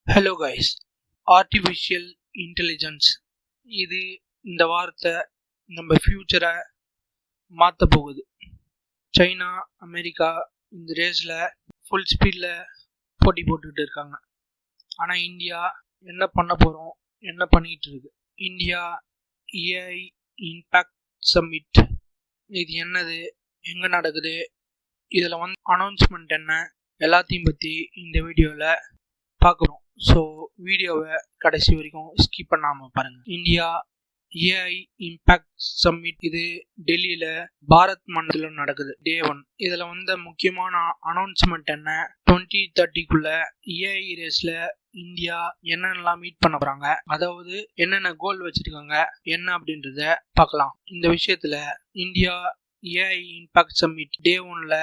Hello guys, artificial intelligence இது இந்த வார்த்தை நம்ம ஃப்யூச்சரை மாற்ற போகுது. சைனா, அமெரிக்கா இந்த ரேஸில் ஃபுல் ஸ்பீடில் போட்டி போட்டுக்கிட்டு இருக்காங்க. ஆனால் இந்தியா என்ன பண்ண போகிறோம், என்ன பண்ணிகிட்டு இருக்கு? இந்தியா ஏஐ இம்பேக்ட் சம்மிட், இது என்னது, எங்கே நடக்குது, இதில் அனௌன்ஸ்மெண்ட் என்ன, எல்லாத்தையும் பற்றி இந்த வீடியோவில் பார்க்குறோம். ஸோ வீடியோவை கடைசி வரைக்கும் ஸ்கிப் பண்ணாமல் பாருங்கள். இந்தியா ஏஐ இம்பேக்ட் சம்மிட் இது டெல்லியில் பாரத் மண்டலம் நடக்குது. டே 1 இதில் முக்கியமான அனௌன்ஸ்மெண்ட் என்ன, 2030 ஏஐ ரேஸில் இந்தியா என்னென்னலாம் மீட் பண்ண போகிறாங்க, அதாவது என்னென்ன கோல் வச்சுருக்காங்க என்ன அப்படின்றத பார்க்கலாம். இந்த விஷயத்தில் இந்தியா ஏஐ இம்பேக்ட் சம்மிட் டே 1ல்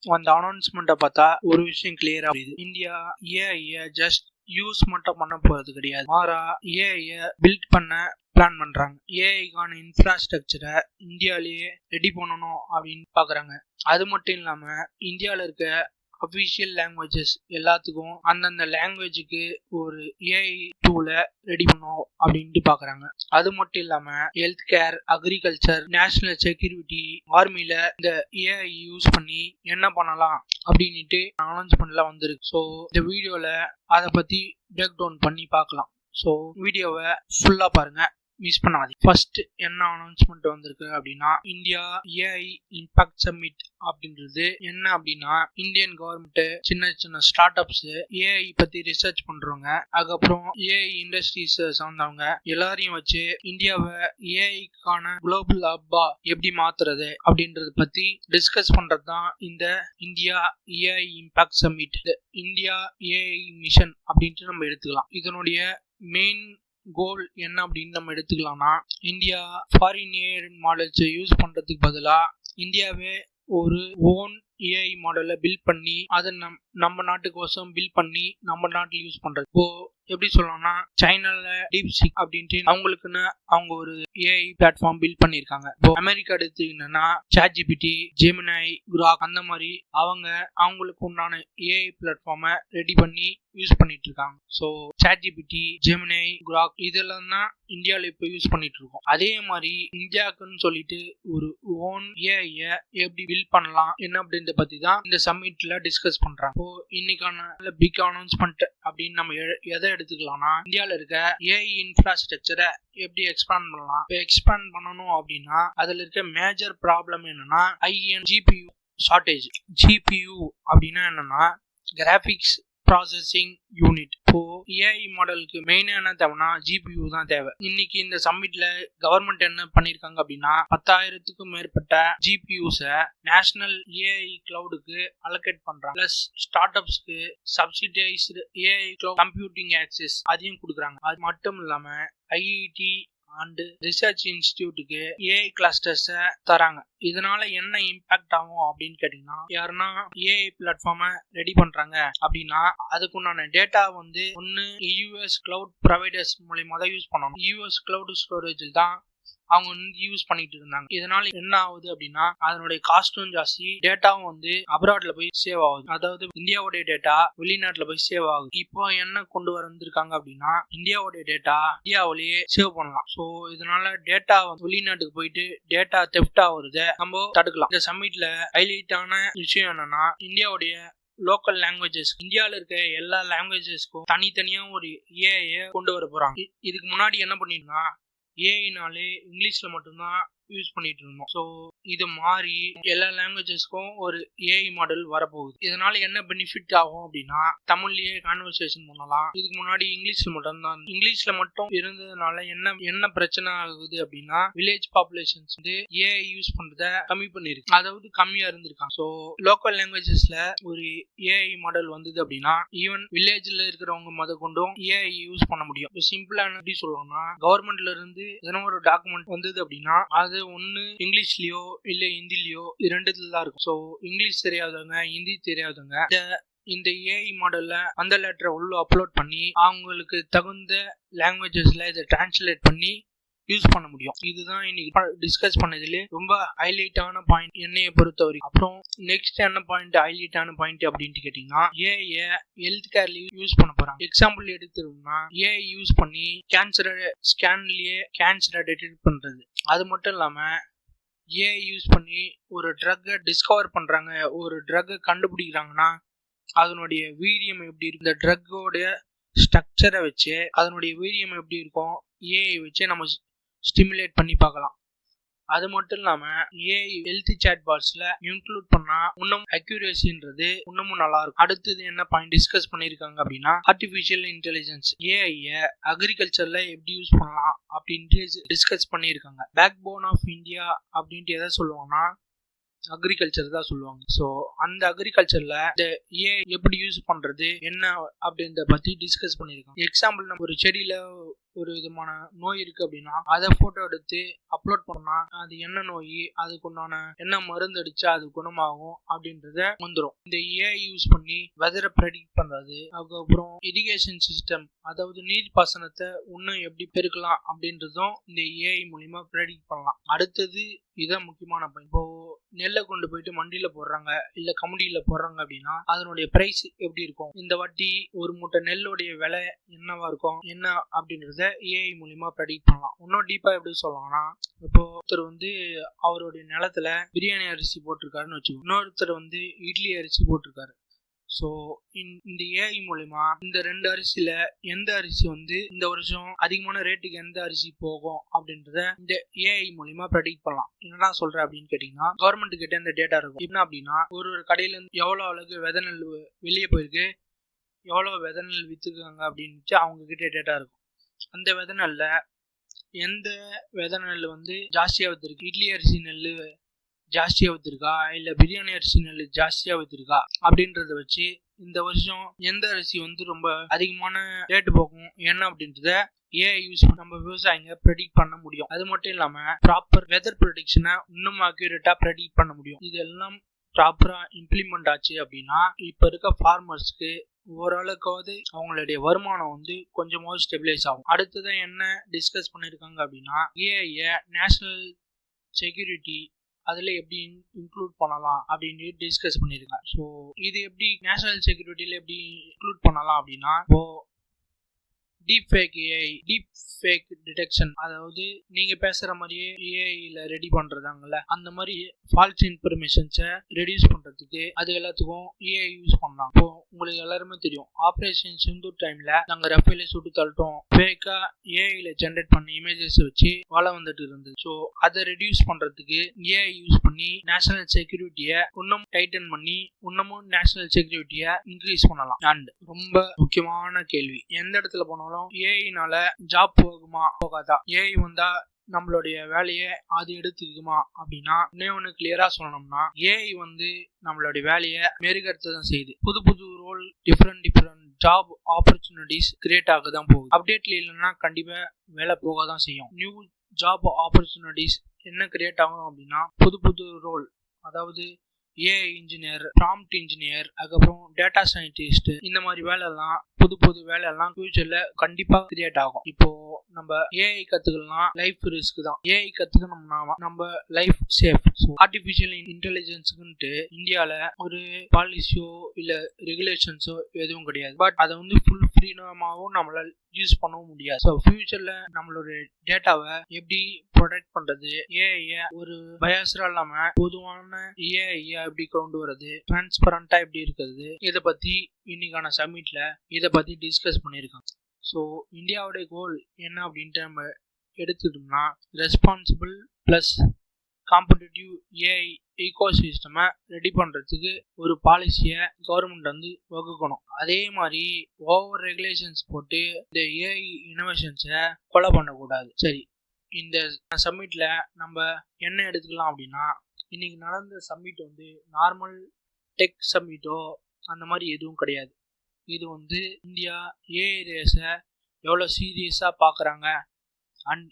அந்த அனௌன்ஸ்மெண்ட்டை பார்த்தா ஒரு விஷயம் கிளியரா புரியுது. இந்தியா ஏஐ ஜஸ்ட் யூஸ் மட்டும் பண்ண போறது கிடையாது, மாறா ஏஐ பில்ட் பண்ண பிளான் பண்றாங்க. ஏஐக்கான இன்ஃப்ராஸ்ட்ரக்சரை இந்தியாலேயே ரெடி பண்ணணும் அப்படின்னு பாக்குறாங்க. அது மட்டும் இல்லாம இந்தியாவில் இருக்க அஃபிஷியல் லாங்குவேஜஸ் எல்லாத்துக்கும் அந்தந்த லாங்குவேஜுக்கு ஒரு ஏஐ டூலை ரெடி பண்ணும் அப்படின்ட்டு பாக்குறாங்க. அது மட்டும் இல்லாம health care, agriculture, national security, ஆர்மியில இந்த ஏஐ யூஸ் பண்ணி என்ன பண்ணலாம் அப்படின்ட்டு அனௌன்ஸ்மெண்ட்ல வந்திருக்கு. ஸோ இந்த வீடியோல அதை பத்தி பிரேக் டவுன் பண்ணி பார்க்கலாம். ஸோ வீடியோவை ஃபுல்லா பாருங்க, மிஸ் பண்ணாதீங்க. ஃபர்ஸ்ட் என்ன அனௌன்ஸ்மெண்ட் வந்திருக்கு அப்படின்னா, இந்தியா ஏஐ இம்பாக்ட் சம்மிட் அப்படின்றது என்ன அப்படின்னா, இந்தியன் கவர்மெண்ட் சின்ன சின்ன ஸ்டார்ட் அப்ஸ், ஏஐ பத்தி ரிசர்ச் பண்றவங்க, அதுக்கப்புறம் ஏஐ இண்டஸ்ட்ரீஸ் சார்ந்தவங்க எல்லாரையும் வச்சு இந்தியாவை ஏஐக்கான குளோபல் ஹப்பா எப்படி மாத்துறது அப்படின்றத பத்தி டிஸ்கஸ் பண்றது தான் இந்த India AI impact summit. India AI mission அப்படின்ட்டு நம்ம எடுத்துக்கலாம். இதனுடைய மெயின் கோல் என்ன அப்படின்னு நம்ம எடுத்துக்கலாம்னா, இந்தியா ஃபாரின் ஏஐ மாடல்ஸை யூஸ் பண்றதுக்கு பதிலா இந்தியாவே ஒரு ஓன் ஏஐ மாடலை பில்ட் பண்ணி அதை நம்ம நாட்டுக்கோசம் பில்ட் பண்ணி நம்ம நாட்டில் யூஸ் பண்றது. இப்போ எப்படி சொல்லலாம்னா, சைனால டீப்சீக் அப்படின்ட்டு அவங்களுக்குன்னு அவங்க ஒரு ஏஐ பிளாட்ஃபார்ம் பில்ட் பண்ணியிருக்காங்க. இப்போ அமெரிக்கா எடுத்தீங்கன்னா சாட்ஜிபிடி, ஜெமினை, குராக் அந்த மாதிரி அவங்களுக்கு உண்டான ஏஐ பிளாட்ஃபார்மை ரெடி பண்ணி யூஸ் பண்ணிட்டு இருக்காங்க. ஸோ சாட்ஜிபிடி, ஜெமினை, குராக் இதெல்லாம் தான் இந்தியாவில் இப்போ யூஸ் பண்ணிட்டு இருக்கோம். அதே மாதிரி இந்தியாவுக்குன்னு சொல்லிட்டு ஒரு ஓன் ஏஐ எப்படி பில்ட் பண்ணலாம் என்ன அப்படின்றத பத்தி தான் இந்த சம்மிட்ல டிஸ்கஸ் பண்றாங்க. இப்போ இன்னைக்கான பிக் அனௌன்ஸ்மெண்ட் அப்படின்னு நம்ம எதை எடுத்துக்கலாம்னா, இந்தியாவில் இருக்க ஏஐ இன்ஃப்ராஸ்ட்ரக்சரை எப்படி எக்ஸ்பேண்ட் பண்ணலாம். இப்போ எக்ஸ்பேண்ட் பண்ணணும் அப்படின்னா அதுல இருக்க மேஜர் ப்ராப்ளம் என்னன்னா, ஜிபியூ ஷார்டேஜ். ஜிபியூ அப்படின்னா என்னன்னா, கிராபிக்ஸ் ப்ராசஸிங் யூனிட். இப்போ ஏஐ மாடலுக்கு மெயினா என்ன தேவைன்னா ஜிபியூ தான் தேவை. இன்னைக்கு இந்த சம்மிட்ல கவர்மெண்ட் என்ன பண்ணிருக்காங்க அப்படின்னா, 10,000க்கும் மேற்பட்ட ஜிபியூஸை நேஷனல் ஏஐ கிளவுடுக்கு அலோகேட் பண்றாங்க. பிளஸ் ஸ்டார்ட் அப்ஸ்க்கு subsidised AI cloud computing access அதையும் கொடுக்குறாங்க. அது மட்டும் இல்லாம ஐஐடி அண்ட் ரிசர்ச் இன்ஸ்டிடியூட்டுக்கு ஏஐ கிளஸ்டர்ஸை தராங்க. இதனால என்ன இம்பாக்ட் ஆகும் அப்படின்னு கேட்டீங்கன்னா, யாருன்னா ஏஐ பிளாட்ஃபார்மை ரெடி பண்றாங்க அப்படின்னா அதுக்குண்டான டேட்டா ஒன்னு யூஎஸ் கிளவுட் ப்ரொவைடர்ஸ் மூலமா தான் யூஸ் பண்ணணும். யூஎஸ் கிளவுட் ஸ்டோரேஜில் தான் அவங்க யூஸ் பண்ணிட்டு இருந்தாங்க. இதனால என்ன ஆகுது அப்படின்னா, அதனுடைய காஸ்டும் ஜாஸ்தி, டேட்டாவும் அப்ராட்ல போய் சேவ் ஆகுது. அதாவது இந்தியாவுடைய டேட்டா வெளிநாட்டுல போய் சேவ் ஆகுது. இப்போ என்ன கொண்டு வந்திருக்காங்க அப்படின்னா, இந்தியாவுடைய டேட்டா இந்தியாவிலேயே சேவ் பண்ணலாம். ஸோ இதனால டேட்டா வெளிநாட்டுக்கு போயிட்டு டேட்டா தெஃப்ட் ஆகுறத நம்ம தடுக்கலாம். இந்த சம்மிட்ல ஹைலைட்டான விஷயம் என்னன்னா, இந்தியாவுடைய லோக்கல் லாங்குவேஜஸ், இந்தியாவில் இருக்க எல்லா லாங்குவேஜஸ்க்கும் தனித்தனியா ஒரு ஏஐ கொண்டு வர போறாங்க. இதுக்கு முன்னாடி என்ன பண்ணிருந்தா, ஏஐனாலே இங்கிலீஷ்ல மட்டும்தான் யூஸ் பண்ணிட்டு இருந்தோம். ஸோ இது மாறி எல்லா லாங்குவேஜஸ்க்கும் ஒரு ஏஐ மாடல் வரப்போகுது. இதனால என்ன பெனிஃபிட் ஆகும் அப்படின்னா, தமிழ்லயே கான்வர்சேஷன் பண்ணலாம். இதுக்கு முன்னாடி இங்கிலீஷ்ல மட்டும் இருந்ததுனால என்ன பிரச்சனை ஆகுது அப்படின்னா, வில்லேஜ் பாப்புலேஷன்ஸ் ஏஐ யூஸ் பண்றத கம்மி பண்ணிருக்கு, அதாவது கம்மியா இருந்திருக்காங்க. ஸோ லோக்கல் லாங்குவேஜஸ்ல ஒரு ஏஐ மாடல் வந்தது அப்படின்னா ஈவன் வில்லேஜ்ல இருக்கிறவங்க முத கொண்டும் ஏஐ யூஸ் பண்ண முடியும். சிம்பிளா எப்படி சொல்லணும்னா, கவர்மெண்ட்ல இருந்து எதனா ஒரு டாக்குமெண்ட் வந்தது அப்படின்னா அது ஒன்னு இங்கிலீஷ்லயோ இல்ல ஹிந்திலயோ இரண்டுல தான் இருக்கும். ஸோ இங்கிலீஷ் தெரியாதவங்க, ஹிந்தி தெரியாதவங்க இந்த ஏஐ மாடல்ல அந்த லெட்டரை உள்ள அப்லோட் பண்ணி அவங்களுக்கு தகுந்த லாங்குவேஜஸ்ல இதை டிரான்ஸ்லேட் பண்ணி யூஸ் பண்ண முடியும். இதுதான் இன்னைக்கு டிஸ்கஸ் பண்ணதுல ரொம்ப ஹைலைட்டான பாயிண்ட் என்னைய பொறுத்த வரைக்கும். அப்புறம் நெக்ஸ்ட் என்ன பாயிண்ட் ஹைலைட்டான பாயிண்ட் அப்படின்ட்டு கேட்டீங்கன்னா, ஏஐ ஹெல்த் கேர்ல யூஸ் பண்ண போறாங்க. எக்ஸாம்பிள் எடுத்துட்டோம்னா ஏஐ யூஸ் பண்ணி ஸ்கேன்லயே கேன்சரை டிடெக்ட் பண்றது. அது மட்டும் இல்லாம ஏஐ யூஸ் பண்ணி ஒரு ட்ரக்கை டிஸ்கவர் பண்றாங்க, ஒரு ட்ரக்கை கண்டுபிடிக்கிறாங்கன்னா அதனுடைய வீரியம் எப்படி இருக்கு, இந்த ட்ரக்கோடைய ஸ்ட்ரக்சரை வச்சு அதனுடைய வீரியம் எப்படி இருக்கும் ஏஐ வச்சு நம்ம ஸ்டிமுலேட் பண்ணி பார்க்கலாம். அது மட்டும் இல்லாம ஏஐ ஹெல்த் சாட் பாட்ஸ்ல இன்க்ளூட் பண்ணா இன்னும் அக்யூரேசின்றது இன்னமும் நல்லா இருக்கும். அடுத்தது என்ன பாயிண்ட் டிஸ்கஸ் பண்ணிருக்காங்க அப்படின்னா, ஆர்டிபிஷியல் இன்டெலிஜென்ஸ் ஏஐ அக்ரிகல்ச்சர்ல எப்படி யூஸ் பண்ணலாம் அப்படின்ட்டு டிஸ்கஸ் பண்ணியிருக்காங்க. பேக் போன் ஆஃப் இந்தியா அப்படின்ட்டு எதை சொல்லுவாங்கன்னா அக்ரிகல்ச்சர் தான் சொல்லுவாங்க. ஸோ அந்த அக்ரிகல்ச்சர்ல இந்த ஏஐ எப்படி யூஸ் பண்றது என்ன அப்படின்றத பத்தி டிஸ்கஸ் பண்ணியிருக்காங்க. எக்ஸாம்பிள் நம்ம ஒரு செடியில ஒரு விதமான நோய் இருக்கு அப்படின்னா அதை போட்டோ எடுத்து அப்லோட் பண்ணா அது என்ன நோய், அதுக்கு உண்டான என்ன மருந்து அடிச்சா அது குணமாகும் அப்படின்றத வந்துடும். இந்த ஏஐ யூஸ் பண்ணி வெதரை ப்ரெடிக்ட் பண்றது, அதுக்கப்புறம் இரிகேஷன் சிஸ்டம் அதாவது நீர் பாசனத்தை இன்னும் எப்படி பெருக்கலாம் அப்படின்றதும் இந்த ஏஐ மூலியமா ப்ரெடிக்ட் பண்ணலாம். அடுத்தது இதான் முக்கியமான பாயிண்ட். இப்போ நெல்லை கொண்டு போயிட்டு மண்டியில போடுறாங்க இல்ல கமுடியில போடுறாங்க அப்படின்னா அதனுடைய பிரைஸ் எப்படி இருக்கும், இந்த வாட்டி ஒரு மூட்டை நெல்லுடைய விலை என்னவா இருக்கும் என்ன அப்படின்றத ஏஐ மூலியமா ப்ரெடிக்ட் பண்ணலாம். இன்னும் டீப்பா எப்படி சொல்லலாம்னா, இப்போ ஒருத்தர் அவருடைய நிலத்துல பிரியாணி அரிசி போட்டிருக்காருன்னு வச்சுக்கோங்க, இன்னொருத்தர் இட்லி அரிசி போட்டிருக்காரு. ஸோ இந்த ஏஐ மூலமா இந்த ரெண்டு அரிசியில எந்த அரிசி இந்த வருஷம் அதிகமான ரேட்டுக்கு எந்த அரிசி போகும் அப்படின்றத இந்த ஏஐ மூலமா ப்ரெடிக்ட் பண்ணலாம். என்னடா சொல்றேன் அப்படின்னு கேட்டீங்கன்னா, கவர்மெண்ட் கிட்ட இந்த டேட்டா இருக்கும். என்ன அப்படின்னா ஒரு கடையில இருந்து எவ்வளவு அளவுக்கு விதை நெல் வெளியே போயிருக்கு, எவ்வளவு விதை நெல் வித்துக்காங்க அப்படின்னு அவங்க கிட்ட டேட்டா இருக்கும். அந்த விதை நெல்ல எந்த விதை நெல் ஜாஸ்தியா வித்துருக்கு, இட்லி அரிசி நெல் ஜாஸ்தியா வித்துருக்கா இல்ல பிரியாணி அரிசி நெல் ஜாஸ்தியா வித்துருக்கா அப்படின்றத வச்சு இந்த வருஷம் எந்த அரிசி ரொம்ப அதிகமான ரேட்டு போகும் என்ன அப்படின்றத ஏஐ யூஸ் பண்ணி நம்ம விவசாயிங்க ப்ரெடிக்ட் பண்ண முடியும். அது மட்டும் இல்லாம ப்ராப்பர் வெதர் ப்ரெடிக்ஷனை இன்னும் அக்யூரேட்டா ப்ரெடிக்ட் பண்ண முடியும். இதெல்லாம் ப்ராப்பரா இம்ப்ளிமெண்ட் ஆச்சு அப்படின்னா இப்ப இருக்க ஃபார்மர்ஸ்க்கு ஓரளவுக்காவது அவங்களுடைய வருமானம் கொஞ்சமாவது ஸ்டெபிலைஸ் ஆகும். அடுத்ததான் என்ன டிஸ்கஸ் பண்ணிருக்காங்க அப்படின்னா, ஏஐ நேஷனல் செக்யூரிட்டி அதுல எப்படி இன்க்ளூட் பண்ணலாம் அப்படின்னு டிஸ்கஸ் பண்ணிருக்காங்க. ஸோ இது எப்படி நேஷனல் செக்யூரிட்டியில எப்படி இன்க்ளூட் பண்ணலாம் அப்படின்னா, இப்போ டீப் ஃபேக் டிடெக்ஷன், அதாவது நீங்க பேசுற மாதிரியே ஏஐல ரெடி பண்றதாங்கல்ல அந்த மாதிரி ஃபால்ஸ் இன்ஃபர்மேஷன்ஸை ரெடியூஸ் பண்றதுக்கு அது எல்லாத்துக்கும் ஏஐ யூஸ் பண்ணலாம். இப்போ உங்களுக்கு எல்லாருமே தெரியும், ஆபரேஷன் சிந்தூர் டைம்ல நாங்க ரஃபேல சுட்டு தள்ளிட்டோம், ஃபேக்கா ஏஐல ஜென்ரேட் பண்ண இமேஜஸ் வச்சு வலை இருந்தது. ஸோ அதை ரெடியூஸ் பண்றதுக்கு ஏஐ யூஸ் பண்ணி நேஷனல் செக்யூரிட்டியை இன்னும் டைட்டன் பண்ணி இன்னமும் நேஷனல் செக்யூரிட்டியை இன்க்ரீஸ் பண்ணலாம். அண்ட் ரொம்ப முக்கியமான கேள்வி, எந்த இடத்துல போனாலும் ஏஐனால ஜாப் போகுமா போகாதா, ஏஐ வந்தா நம்மளுடைய வேலையை அது எடுத்துக்குமா அப்படின்னா இன்னொன்னு கிளியரா சொல்லணும்னா ஏஐ நம்மளுடைய வேலையை மெருகெடுத்துதான் செய்யுது. புது role different job opportunities create ஆக தான் போகுது. அப்டேட்ல இல்லைன்னா கண்டிப்பா வேலை போக தான் செய்யும். நியூ ஜாப் ஆப்பர்ச்சுனிட்டிஸ் என்ன கிரியேட் ஆகும் அப்படின்னா புது ரோல், அதாவது ஏஐ இன்ஜினியர், ப்ராம்ப்ட் இன்ஜினியர், அதுக்கப்புறம் டேட்டா சயின்டிஸ்ட், இந்த மாதிரி வேலை எல்லாம் புது வேலை எல்லாம் ஃபியூச்சர்ல கண்டிப்பா கிரியேட் ஆகும். இப்போ நம்ம ஏஐ கத்துக்கலாம் லைஃப் ரிஸ்க் தான், ஏஐ கத்துக்கணும்னா நம்ம லைஃப் சேஃப். ஆர்டிபிஷியல் இன்டெலிஜென்ஸ்க்கு இந்தியால ஒரு பாலிசியோ இல்ல ரெகுலேஷன்ஸோ எதுவும் கிடையாது. பட் அதை ஃபுல் ஃப்ரீடமாவும் நம்மளால யூஸ் பண்ணவும் முடியாது. ஸோ ஃபியூச்சர்ல நம்மளோட டேட்டாவை எப்படி ப்ரொடெக்ட் பண்றது, ஏஐ ஒரு பயாஸரா இல்லாம பொதுவான ஏஐ எப்படி கொண்டு வரது, டிரான்ஸ்பரண்டா எப்படி இருக்கிறது, இதை பத்தி இன்னைக்கான சமிட்ல இதை பத்தி டிஸ்கஸ் பண்ணியிருக்காங்க. ஸோ இந்தியாவோட கோல் என்ன அப்படின்ட்டு நம்ம எடுத்துட்டோம்னா, ரெஸ்பான்சிபிள் பிளஸ் காம்படிட்டிவ் ஏஐ ஈகோசிஸ்டமை ரெடி பண்றதுக்கு ஒரு பாலிசியை கவர்மெண்ட் வகுக்கணும். அதே மாதிரி ஓவர் ரெகுலேஷன்ஸ் போட்டு இந்த ஏஐ இனோவேஷன்ஸை கொலை பண்ணக்கூடாது. சரி, இந்த சம்மிட்ல நம்ம என்ன எடுத்துக்கலாம் அப்படின்னா, இன்னைக்கு நடந்த சம்மிட் நார்மல் டெக் சம்மிட்டோ அந்த மாதிரி எதுவும் கிடையாது. இது இந்தியா ஏஐ ரேஸை எவ்வளோ சீரியஸாக பார்க்குறாங்க அண்ட்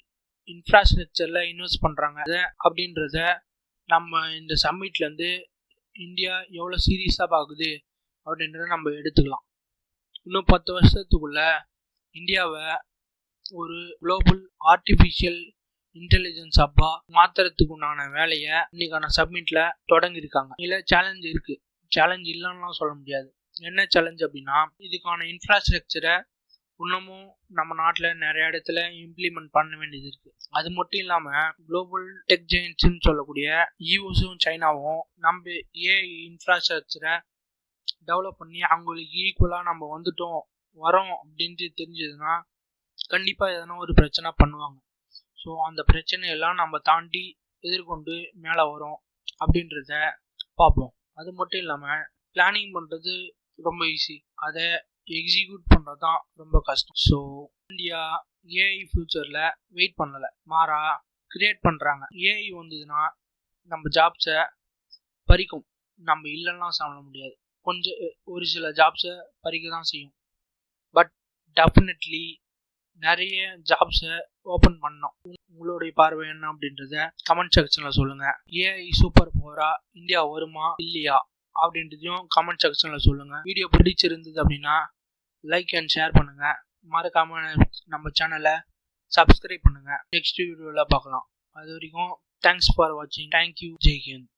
இன்ஃப்ராஸ்ட்ரக்சரில் இன்வெஸ்ட் பண்ணுறாங்க அப்படின்றத நம்ம இந்த சம்மிட்லேருந்து இந்தியா எவ்வளோ சீரியஸாக பார்க்குது அப்படின்றத நம்ம எடுத்துக்கலாம். இன்னும் 10 வருஷத்துக்குள்ள இந்தியாவை ஒரு குளோபல் ஆர்டிஃபிஷியல் இன்டெலிஜென்ஸ் ஹப்பா மாத்துறதுக்கு உண்டான வேலையை இன்னைக்கான சப்மிட்ல தொடங்கியிருக்காங்க. இல்லை சேலஞ்ச் இருக்கு, சேலஞ்ச் இல்லைன்னா சொல்ல முடியாது. என்ன சேலஞ்ச் அப்படின்னா, இதுக்கான இன்ஃப்ராஸ்ட்ரக்சரை இன்னமும் நம்ம நாட்டில் நிறைய இடத்துல இம்ப்ளிமெண்ட் பண்ண வேண்டியது இருக்கு. அது மட்டும் இல்லாமல் குளோபல் டெக் ஜெயின்ட்ஸ்ன்னு சொல்லக்கூடிய யூஎஸும் சைனாவும் நம்ம ஏஐ இன்ஃப்ராஸ்ட்ரக்சரை டெவலப் பண்ணி அவங்களுக்கு ஈக்குவலாக நம்ம வரோம் அப்படின்ட்டு தெரிஞ்சதுன்னா கண்டிப்பாக எதனா ஒரு பிரச்சனை பண்ணுவாங்க. ஸோ அந்த பிரச்சனையெல்லாம் நம்ம தாண்டி எதிர்கொண்டு மேலே வரோம் அப்படின்றத பார்ப்போம். அது மட்டும் இல்லாமல் பிளானிங் பண்ணுறது ரொம்ப ஈஸி, அதை எக்ஸிக்யூட் பண்ணுறது தான் ரொம்ப கஷ்டம். ஸோ இந்தியா ஏஐ ஃபியூச்சரில் வெயிட் பண்ணலை, மாறா கிரியேட் பண்ணுறாங்க. ஏஐ வந்ததுன்னா நம்ம ஜாப்ஸை பறிக்கும், நம்ம இல்லைன்னா சொல்ல முடியாது. கொஞ்சம் ஒரு சில ஜாப்ஸை பறிக்க தான் செய்யும், பட் டெஃபினெட்லி நிறைய ஜாப்ஸை ஓப்பன் பண்ணோம். உங்களுடைய பார்வை என்ன அப்படின்றத கமெண்ட் செக்ஷனில் சொல்லுங்கள். ஏஐ சூப்பர் பவரா இந்தியா வருமா இல்லையா அப்படின்றதையும் கமெண்ட் செக்ஷனில் சொல்லுங்கள். வீடியோ பிடிச்சிருந்தது அப்படின்னா லைக் அண்ட் ஷேர் பண்ணுங்கள். மறக்காமல் நம்ம சேனலை சப்ஸ்கிரைப் பண்ணுங்கள். நெக்ஸ்ட் வீடியோவில் பார்க்கலாம். அது வரைக்கும் தேங்க்ஸ் ஃபார் வாட்சிங். தேங்க்யூ. ஜெய் ஹிந்த்.